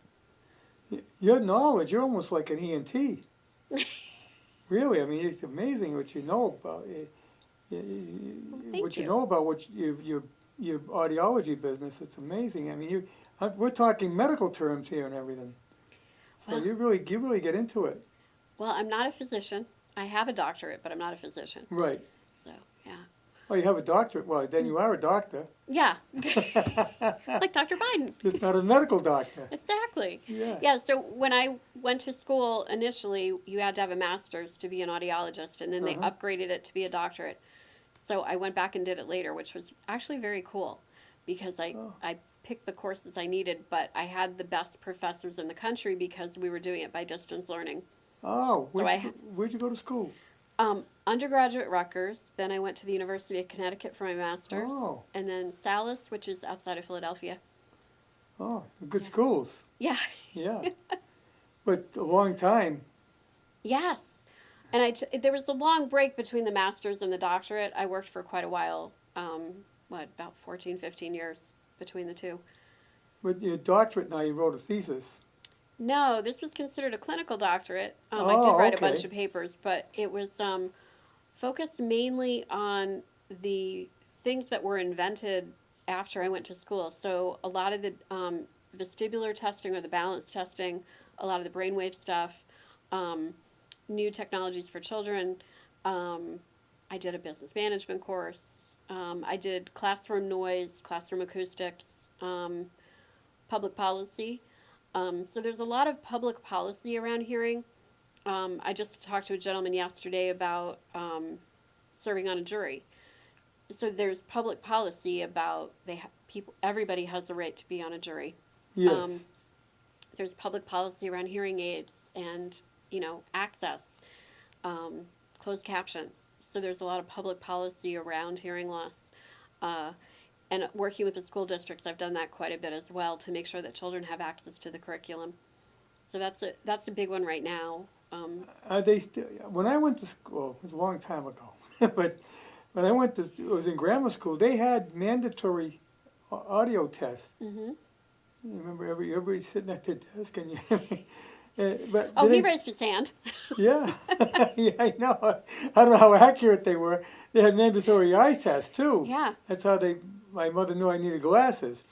Your knowledge, you're almost like an ENT. Really, I mean, it's amazing what you know about it. What you know about what your audiology business. It's amazing. I mean, we're talking medical terms here and everything. So Well, you really get into it. well, I'm not a physician. I have a doctorate, but I'm not a physician. Right. So, yeah. Oh, you have a doctorate. Well, then you are a doctor. Yeah. Like Dr. Biden. Just not a medical doctor. Exactly. Yeah. Yeah, so when I went to school initially, you had to have a master's to be an audiologist, and then they upgraded it to be a doctorate. So I went back and did it later, which was actually very cool because I picked the courses I needed, but I had the best professors in the country because we were doing it by distance learning. Oh, So where'd you go to school? Undergraduate Rutgers, then I went to the University of Connecticut for my master's, Oh. and then Salis, which is outside of Philadelphia. Oh, good schools. Yeah. Yeah. But a long time. Yes. And there was a long break between the master's and the doctorate. I worked for quite a while, about 14, 15 years between the two. With your doctorate now, you wrote a thesis. No, this was considered a clinical doctorate. I Oh, did write a okay. bunch of papers, but it was focused mainly on the things that were invented after I went to school. So a lot of the vestibular testing or the balance testing, a lot of the brainwave stuff, new technologies for children. I did a business management course. I did classroom noise, classroom acoustics, public policy. So there's a lot of public policy around hearing. I just talked to a gentleman yesterday about serving on a jury. So there's public policy about everybody has the right to be on a jury. Yes. There's public policy around hearing aids and access, closed captions. So there's a lot of public policy around hearing loss. And working with the school districts, I've done that quite a bit as well to make sure that children have access to the curriculum. So that's a big one right now. When I went to school, it was a long time ago, but when I it was in grammar school, they had mandatory audio tests. Mm-hmm. You remember everybody sitting at their desk and but Oh, he raised his hand. Yeah, yeah, I know. I don't know how accurate they were. They had mandatory eye tests too. Yeah. That's how my mother knew I needed glasses.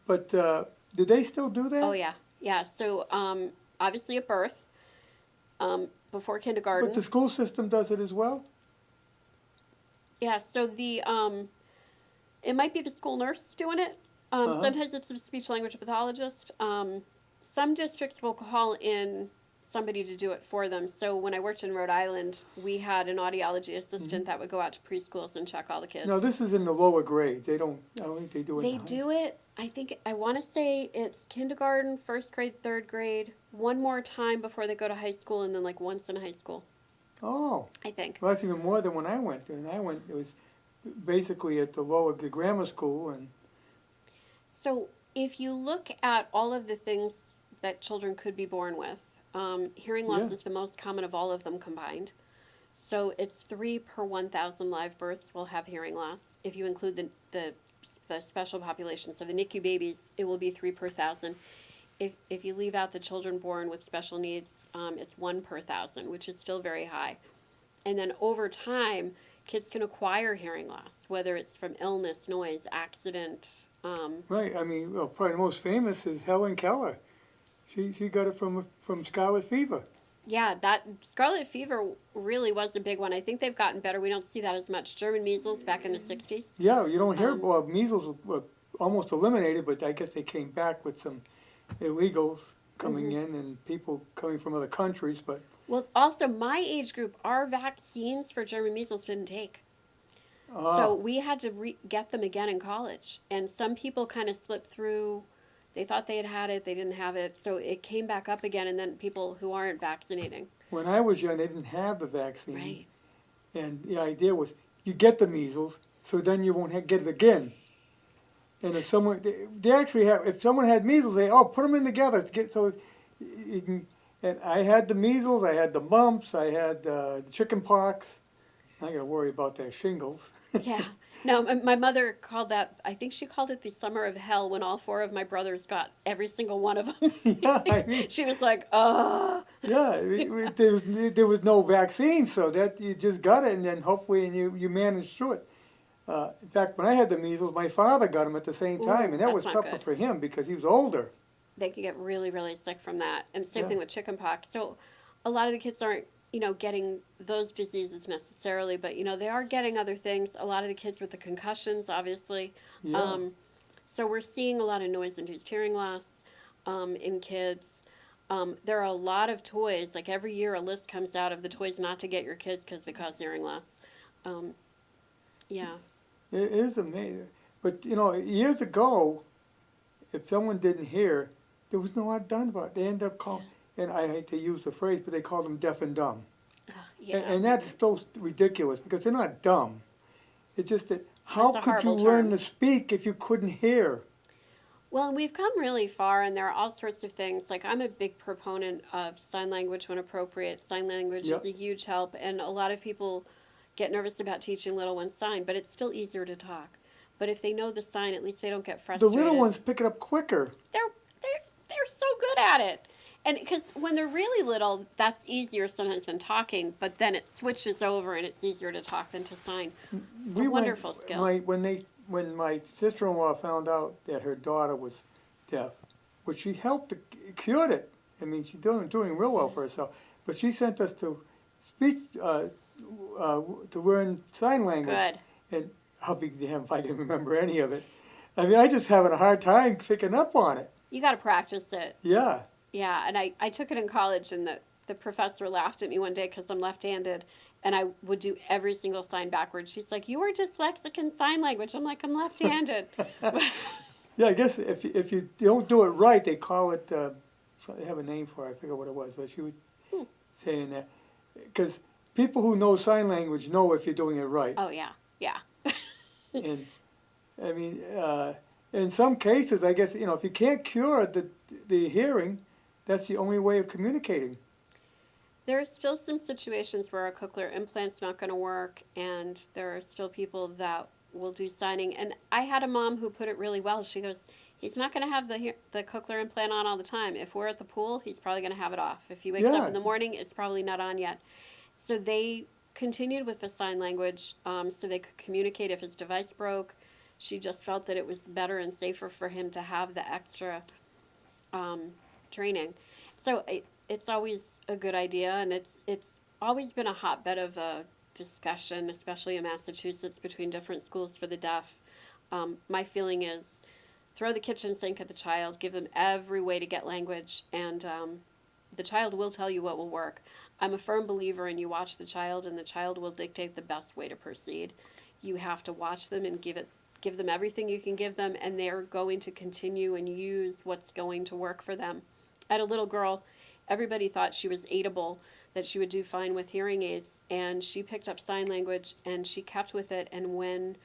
But do they still do that? Oh, yeah. Yeah. So obviously at birth, before kindergarten. But the school system does it as well? Yeah. So it might be the school nurse doing it. Sometimes it's a speech language pathologist. Some districts will call in somebody to do it for them. So when I worked in Rhode Island, we had an audiology assistant that would go out to preschools and check all the kids. No, this is in the lower grades. I don't think they do it. They do it, I want to say it's kindergarten, first grade, third grade, one more time before they go to high school, and then like once in high school. Oh. I think. Well, that's even more than when I went. When I went, it was basically at the grammar school. And So if you look at all of the things that children could be born with, hearing loss is the most common of all of them combined. So it's 3 per 1,000 live births will have hearing loss. If you include the special population, so the NICU babies, it will be 3 per 1,000. If you leave out the children born with special needs, it's 1 per 1,000, which is still very high. And then over time, kids can acquire hearing loss, whether it's from illness, noise, accident. Right. I mean, well, probably the most famous is Helen Keller. She got it from scarlet fever. Yeah, that scarlet fever really was a big one. I think they've gotten better. We don't see that as much. German measles back in the 60s. Yeah, you don't hear. Well, measles were almost eliminated, but I guess they came back with some illegals coming in and people coming from other countries. But Well, also my age group, our vaccines for German measles didn't take. So we had to get them again in college. And some people kind of slipped through. They thought they had it, they didn't have it. So it came back up again, and then people who aren't vaccinating. When I was young, they didn't have the vaccine. Right. And the idea was, you get the measles, so then you won't get it again. And if someone, they actually have, if someone had measles, they, put them in together to get, so you can, and I had the measles, I had the mumps, I had the chicken pox. I got to worry about their shingles. Yeah. No, my mother called that, I think she called it the summer of hell when all 4 of my brothers got every single one of them. Yeah, I mean, She was like, yeah, there was no vaccine, so that you just got it, and then hopefully you managed through it. In fact, when I had the measles, my father got them at the same time, and that that's was not tougher good. for him because he was older. They could get really, really sick from that. And same Yeah. thing with chickenpox. So a lot of the kids aren't, getting those diseases necessarily, but, they are getting other things. A lot of the kids with the concussions, obviously. Yeah. So we're seeing a lot of noise-induced hearing loss in kids. There are a lot of toys. Like every year a list comes out of the toys not to get your kids because they cause hearing loss. Yeah. It is amazing. But, years ago, if someone didn't hear, there was no lot done about it. They end up calling, and I hate to use the phrase, but they called them deaf and dumb. Yeah. And that's so ridiculous because they're not dumb. It's just that how That's a could you horrible learn term. to speak if you couldn't hear? Well, and we've come really far, and there are all sorts of things. Like, I'm a big proponent of sign language when appropriate. Sign language Yep. is a huge help, and a lot of people get nervous about teaching little ones sign, but it's still easier to talk. But if they know the sign, at least they don't get The frustrated. little ones pick it up quicker. They're so good at it. And because when they're really little, that's easier sometimes than talking, but then it switches over and it's easier to talk than to sign. It's a wonderful skill. When my sister-in-law found out that her daughter was deaf, which she helped, cured it. I mean, she's doing real well for herself. But she sent us to speech to learn sign language. Good. And I'll be damned if I can remember any of it. I mean, I just having a hard time picking up on it. You got to practice it. Yeah. Yeah, and I took it in college, and the professor laughed at me one day because I'm left-handed, and I would do every single sign backwards. She's like, "You are dyslexic in sign language." I'm like, "I'm left-handed." Yeah, I guess if you don't do it right, they call it, they have a name for it, I forget what it was, but she was saying that. Because people who know sign language know if you're doing it right. Oh, yeah, yeah. And, I mean, in some cases, I guess, if you can't cure the hearing, that's the only way of communicating. There are still some situations where a cochlear implant's not going to work, and there are still people that will do signing. And I had a mom who put it really well. She goes, "He's not going to have the cochlear implant on all the time. If we're at the pool, he's probably going to have it off. If he wakes up Yeah. in the morning, it's probably not on yet." So they continued with the sign language so they could communicate if his device broke. She just felt that it was better and safer for him to have the extra training. So it's always a good idea, and it's always been a hotbed of a discussion, especially in Massachusetts, between different schools for the deaf. My feeling is throw the kitchen sink at the child, give them every way to get language, and the child will tell you what will work. I'm a firm believer in you watch the child, and the child will dictate the best way to proceed. You have to watch them and give them everything you can give them, and they're going to continue and use what's going to work for them. I had a little girl, everybody thought she was aidable, that she would do fine with hearing aids, and she picked up sign language, and she kept with it, and when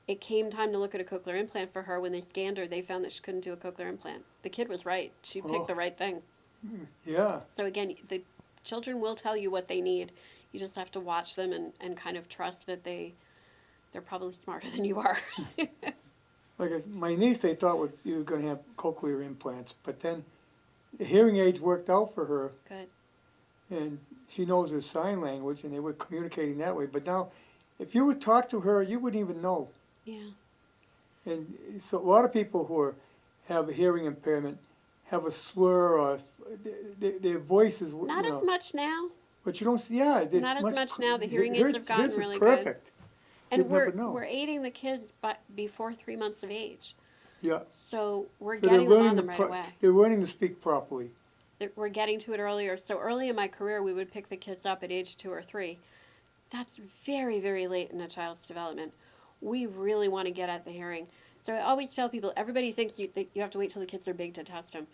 it came time to look at a cochlear implant for her, when they scanned her, they found that she couldn't do a cochlear implant. The kid was right. She picked the right thing. Yeah. So again, the children will tell you what they need. You just have to watch them and kind of trust that they're probably smarter than you are. Like my niece, they thought you were going to have cochlear implants, but then the hearing aids worked out for her, Good. and she knows her sign language, and they were communicating that way. But now, if you would talk to her, you wouldn't even know. Yeah. And so a lot of people who have a hearing impairment have a slur, or their voices. Not as much now. But you don't see, yeah. It's Not as much now. The hearing hers- aids have gotten hers is really perfect. good. And You'd never know. we're aiding the kids before 3 months of age. Yeah. So we're So getting them on them right away. They're learning to speak properly. We're getting to it earlier. So early in my career, we would pick the kids up at age 2 or 3. That's very, very late in a child's development. we really want to get at the hearing. So I always tell people, everybody thinks that you have to wait till the kids are big to test them.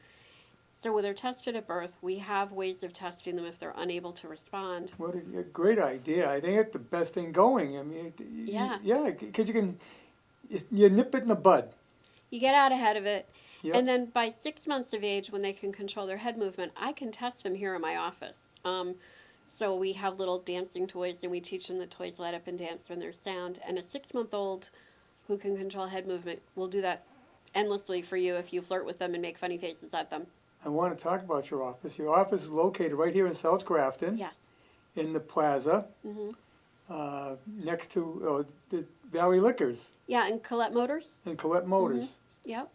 So when they're tested at birth, we have ways of testing them if they're unable to respond. What a great idea. I think it's the best thing going. I mean, Yeah. yeah, because you nip it in the bud. You get out ahead of it. Yep. And then by 6 months of age, when they can control their head movement, I can test them here in my office. So we have little dancing toys, and we teach them the toys light up and dance when there's sound. And a 6-month-old who can control head movement will do that endlessly for you if you flirt with them and make funny faces at them. I want to talk about your office. Your office is located right here in South Grafton. Yes. In the plaza, next to the Valley Liquors Yeah, and Colette Motors. and Colette Motors. Yep.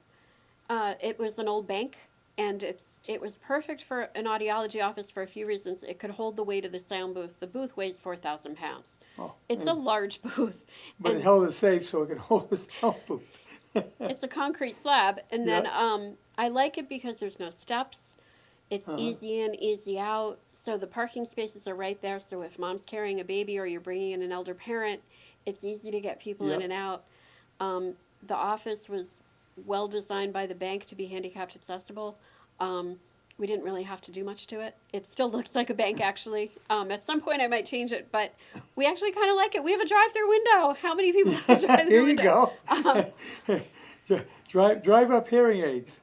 It was an old bank, and it was perfect for an audiology office for a few reasons. It could hold the weight of the sound booth. The booth weighs 4,000 pounds. Oh, It's a large booth. but it and held it safe so it could hold the sound booth. it's a concrete slab, and then Yeah. I like it because there's no steps. It's easy in, easy out. So the parking spaces are right there. So if mom's carrying a baby or you're bringing in an elder parent, it's easy to get people in Yep. and out. The office was well designed by the bank to be handicapped accessible. We didn't really have to do much to it. It still looks like a bank, actually. At some point, I might change it, but we actually kind of like it. We have a drive-through window. How many people have a drive-through Here you window? go. Drive up hearing aids.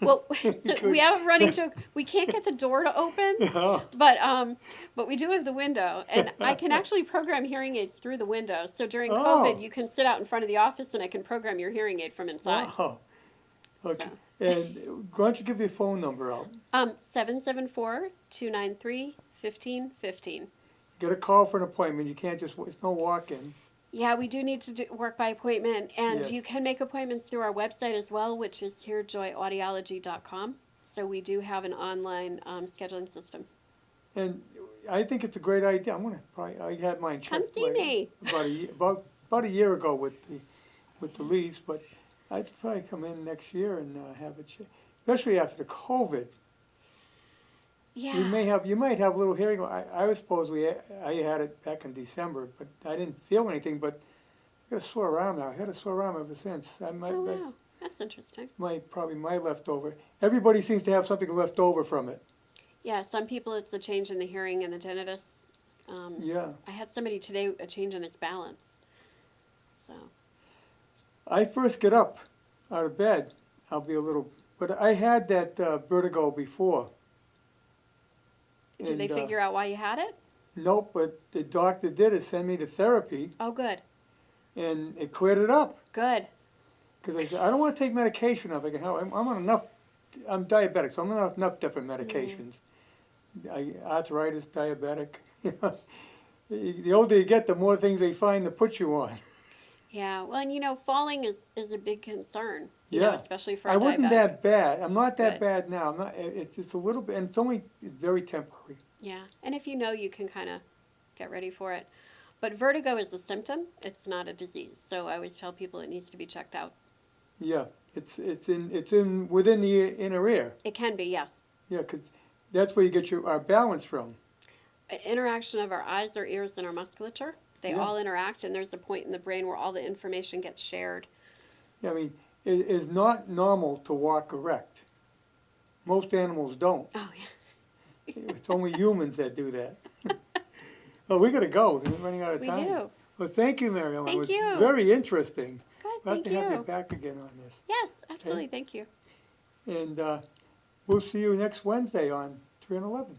Well, so we have a running joke. We can't get the door to open, Oh, but we do have the window, and I can actually program hearing aids through the window. So during Oh. COVID, you can sit out in front of the office, and I can program your hearing aid from inside. wow. Okay. So. And why don't you give your phone number out? 774-293-1515. Get a call for an appointment. You can't just, it's no walk-in. Yeah, we do need to work by appointment, and Yes. you can make appointments through our website as well, which is herejoyaudiology.com. So we do have an online scheduling system. And I think it's a great idea. I'm gonna probably, I had mine Come checked see me. about a year ago with the lease, but I'd probably come in next year and have it checked, especially after the COVID. Yeah. You might have a little hearing. I was supposedly, I had it back in December, but I didn't feel anything, but I got a sore arm now. I had a sore arm ever since. Oh, wow. That's interesting. Probably my leftover. Everybody seems to have something left over from it. Yeah, some people it's a change in the hearing and the tinnitus. Yeah. I had somebody today, a change in his balance. So, I first get up out of bed, but I had that vertigo before. did they figure out why you had it? Nope, but the doctor did is send me to therapy, Oh, good. and it cleared it up. Good. Because I said, I don't want to take medication if I can help. I'm on enough, I'm diabetic, so I'm on enough different medications. Arthritis, diabetic. The older you get, the more things they find to put you on. Yeah, well, and falling is a big concern, you know, Yeah. especially for a I wasn't diabetic. that bad. I'm not that Good. bad now. I'm not. It's just a little bit, and it's only very temporary. Yeah, and if you know, you can kind of get ready for it. But vertigo is a symptom, it's not a disease. So I always tell people it needs to be checked out. Yeah, it's in within the inner ear. It can be, yes. Yeah, because that's where you get our balance from. Interaction of our eyes, our ears, and our musculature. They Yeah. all interact, and there's a point in the brain where all the information gets shared. Yeah, I mean, it is not normal to walk erect. Most animals don't. Oh, yeah. It's only humans that do that. Well, we gotta go. We're running out of We time. do. Well, thank you, Mary Ellen. Thank It was you. very interesting. Good, We'll have thank to have you you. back again on this. Yes, absolutely, thank you. And we'll see you next Wednesday on 3 and 11.